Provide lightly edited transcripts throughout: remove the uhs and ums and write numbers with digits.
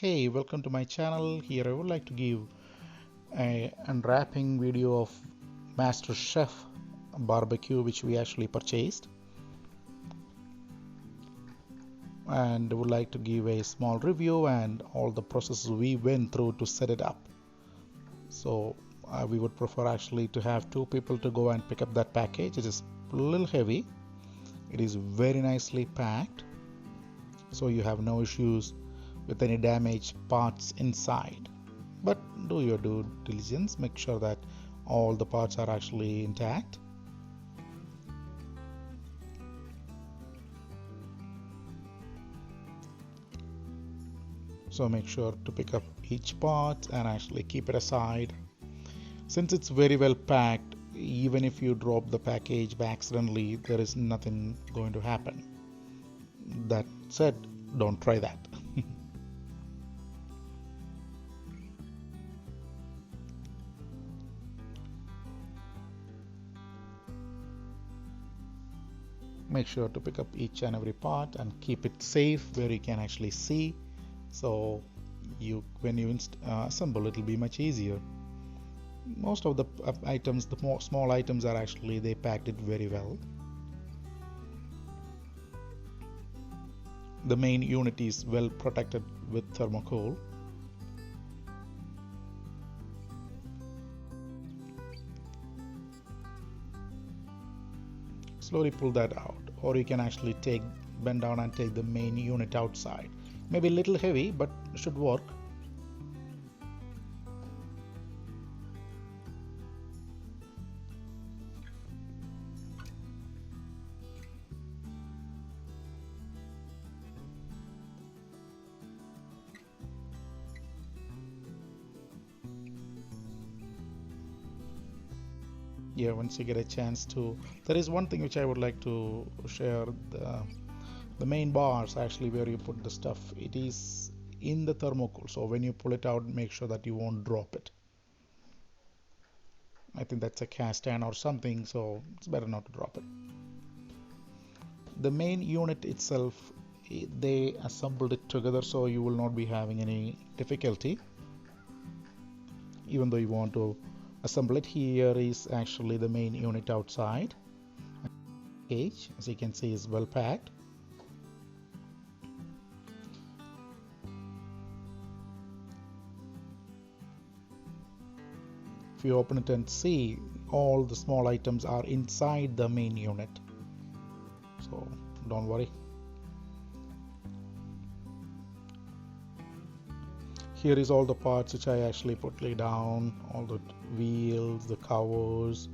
Hey, welcome to my channel. Here I would like to give a unwrapping video of Master Chef barbecue which we actually purchased, and would like to give a small review and all the processes we went through to set it up. So we would prefer actually to have two people to go and pick up that package. It is a little heavy. It is very nicely packed, so you have no issues with any damaged parts inside. But do your due diligence, make sure that all the parts are actually intact. So make sure to pick up each part and actually keep it aside. Since it's very well packed, even if you drop the package by accidentally, there is nothing going to happen. That said, don't try that. Make sure to pick up each and every part and keep it safe where you can actually see, so when you assemble, it will be much easier. Most of the items, the more small items, are actually, they packed it very well. The main unit is well protected with thermocol. Slowly pull that out, or you can actually bend down and take the main unit outside. Maybe a little heavy, but should work. Yeah, once you get a chance to, there is one thing which I would like to share. The main bars, actually, where you put the stuff, it is in the thermocol, so when you pull it out, make sure that you won't drop it. I think that's a cast iron or something, so it's better not to drop it. The main unit itself, they assembled it together, so you will not be having any difficulty. Even though you want to assemble it, here is actually the main unit outside. Cage, as you can see, is well packed. If you open it and see, all the small items are inside the main unit, so don't worry. Here is all the parts which I actually put down, all the wheels, the covers,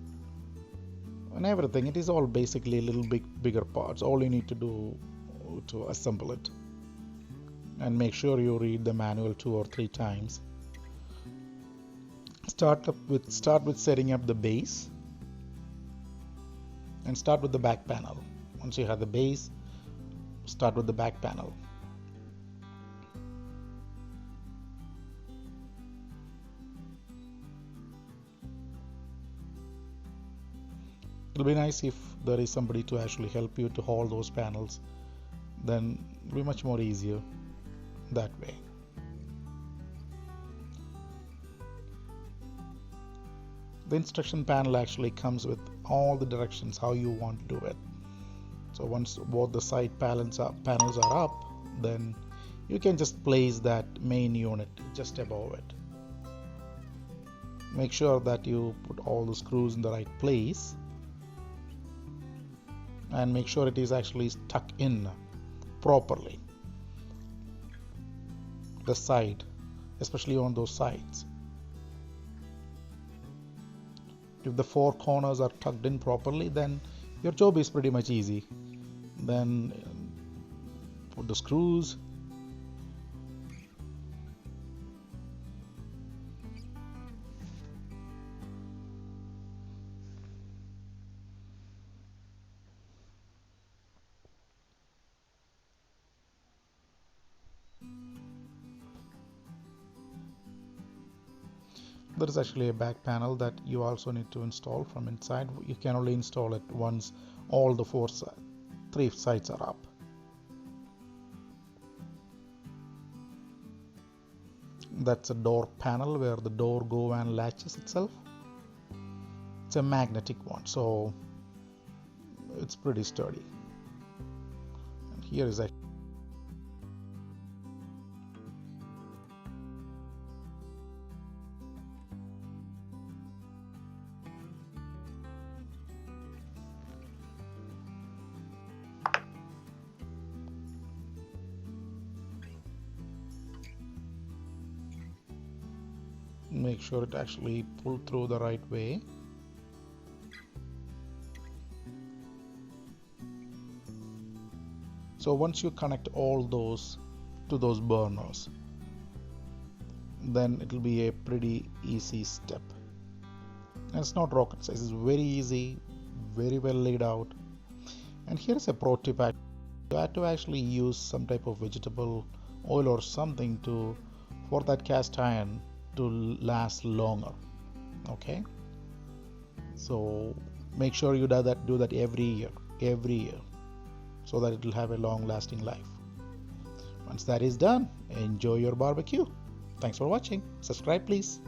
and everything. It is all basically a little bigger parts. All you need to do to assemble it, and make sure you read the manual 2 or 3 times. Start with setting up the base, and start with the back panel. Once you have the base, start with the back panel. It'll be nice if there is somebody to actually help you to hold those panels, then it'll be much more easier that way. The instruction panel actually comes with all the directions how you want to do it. So once both the side panels are up, then you can just place that main unit just above it. Make sure that you put all the screws in the right place, and make sure it is actually stuck in properly. The side, especially on those sides. If the 4 corners are tucked in properly, then your job is pretty much easy. Then put the screws. There is actually a back panel that you also need to install from inside. You can only install it once all the 3 sides are up. That's a door panel where the door go and latches itself. It's a magnetic one, so it's pretty sturdy. And here is a make sure it actually pull through the right way. So once you connect all those to those burners, then it will be a pretty easy step. And it's not rocket science, it's very easy, very well laid out. And here is a pro tip. You have to actually use some type of vegetable oil or something for that cast iron to last longer. Okay, so make sure you do that every year, so that it will have a long lasting life. Once that is done, enjoy your barbecue. Thanks for watching. Subscribe please.